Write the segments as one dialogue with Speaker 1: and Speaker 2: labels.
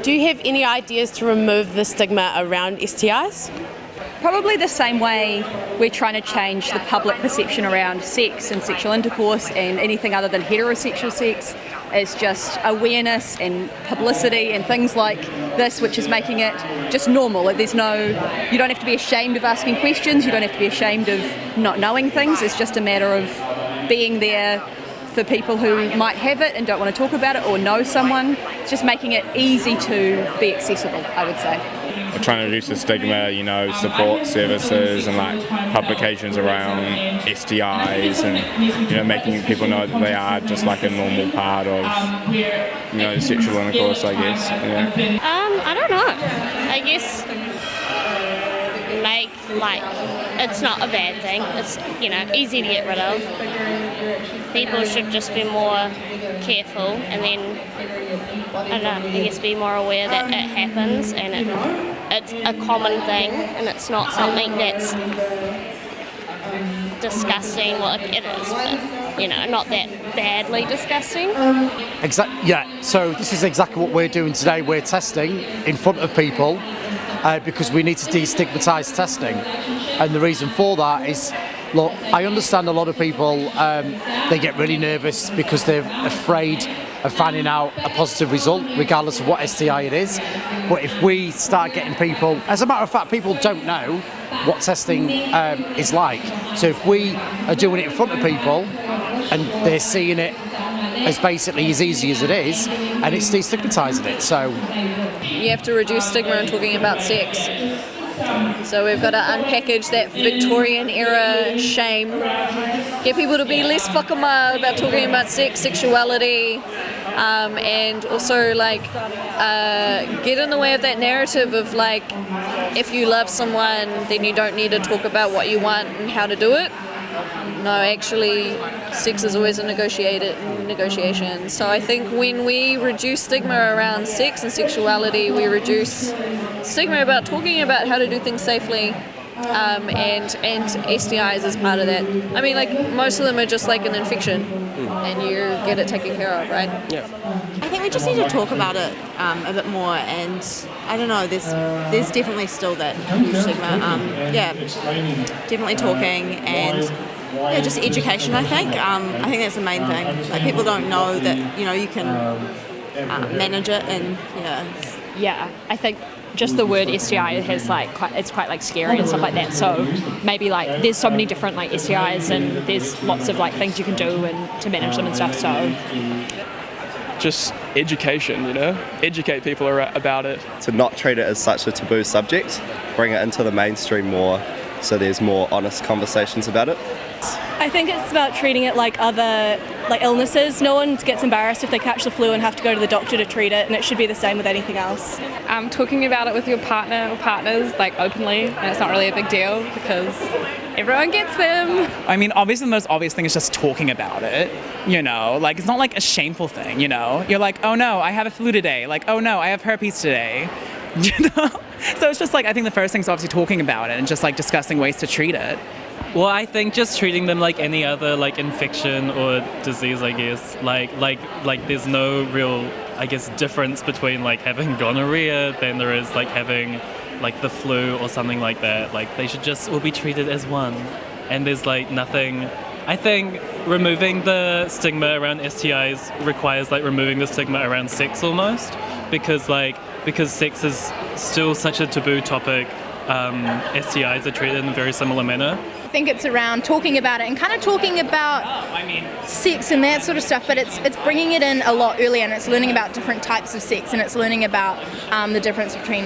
Speaker 1: Do you have any ideas to remove the stigma around STIs?
Speaker 2: Probably the same way we're trying to change the public perception around sex and sexual intercourse and anything other than heterosexual sex is just awareness and publicity and things like this, which is making it just normal. Like you don't have to be ashamed of asking questions, you don't have to be ashamed of not knowing things. It's just a matter of being there for people who might have it and don't want to talk about it or know someone. It's just making it easy to be accessible, I would say.
Speaker 3: We're trying to reduce the stigma, support services and publications around STIs and, making people know that they are just like a normal part of, sexual intercourse, I guess. Yeah.
Speaker 4: I don't know. I guess it's not a bad thing. It's, easy to get rid of. People should just be more careful and then, I guess be more aware that it happens and it's a common thing and it's not something that's disgusting. Well, it is, but, not that badly disgusting.
Speaker 5: Yeah, so this is exactly what we're doing today. We're testing in front of people because we need to destigmatise testing. And the reason for that is, look, I understand a lot of people, they get really nervous because they're afraid of finding out a positive result, regardless of what STI it is. But if we start getting people, as a matter of fact, people don't know what testing is like. So if we are doing it in front of people and they're seeing it as basically as easy as it is, and it's destigmatising it. So
Speaker 6: you have to reduce stigma in talking about sex. So we've got to unpackage that Victorian era shame, get people to be less whakama about talking about sex, sexuality, and also get in the way of that narrative of if you love someone then you don't need to talk about what you want and how to do it. No, actually, sex is always a negotiation. So I think when we reduce stigma around sex and sexuality, we reduce stigma about talking about how to do things safely, and STIs is part of that. I mean, most of them are just like an infection, and you get it taken care of, right?
Speaker 5: yeah.
Speaker 1: I think we just need to talk about it a bit more, and I don't know, there's definitely still that huge stigma. Definitely talking and just education, I think. I think that's the main thing. People don't know that, you can manage it and,
Speaker 2: Yeah, I think just the word STI has it's quite scary and stuff like that. So maybe there's so many different STIs and there's lots of things you can do and to manage them and stuff. So
Speaker 7: just education, educate people about it.
Speaker 8: To not treat it as such a taboo subject, bring it into the mainstream more, so there's more honest conversations about it.
Speaker 9: I think it's about treating it like other illnesses. No one gets embarrassed if they catch the flu and have to go to the doctor to treat it, and it should be the same with anything else.
Speaker 10: Talking about it with your partner or partners openly, and it's not really a big deal because everyone gets them.
Speaker 11: I mean, obviously the most obvious thing is just talking about it, it's not a shameful thing, You're oh no, I have a flu today, oh no, I have herpes today, So it's just I think the first thing is obviously talking about it and just discussing ways to treat it.
Speaker 12: Well, I think just treating them like any other infection or disease, I guess. There's no real, I guess, difference between having gonorrhea than there is having the flu or something like that. They should just all be treated as one. And there's nothing. I think removing the stigma around STIs requires removing the stigma around sex almost, because sex is still such a taboo topic. STIs are treated in a very similar manner.
Speaker 13: I think it's around talking about it and kind of talking about sex and that sort of stuff, but it's bringing it in a lot earlier, and it's learning about different types of sex, and it's learning about the difference between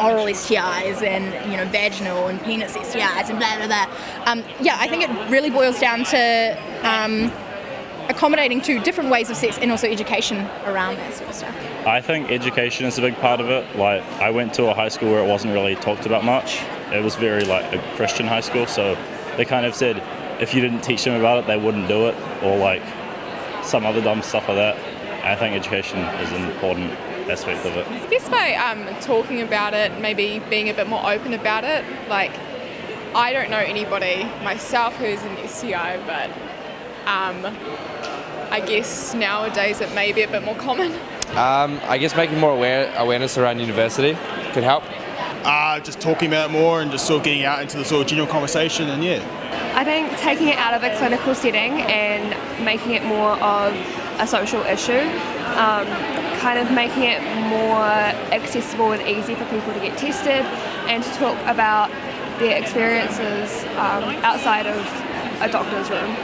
Speaker 13: oral STIs and vaginal and penis STIs and blah blah blah. I think it really boils down to accommodating to different ways of sex and also education around that sort of stuff.
Speaker 14: I think education is a big part of it. I went to a high school where it wasn't really talked about much. It was very a Christian high school, so they kind of said if you didn't teach them about it, they wouldn't do it, or some other dumb stuff like that. I think education is an important aspect of it.
Speaker 10: I guess by talking about it, maybe being a bit more open about it. I don't know anybody myself who's an STI, but I guess nowadays it may be a bit more common.
Speaker 15: I guess making more awareness around university could help.
Speaker 16: Just talking about it more and just sort of getting out into the sort of general conversation, and yeah.
Speaker 17: I think taking it out of a clinical setting and making it more of a social issue, kind of making it more accessible and easy for people to get tested and to talk about their experiences outside of a doctor's room.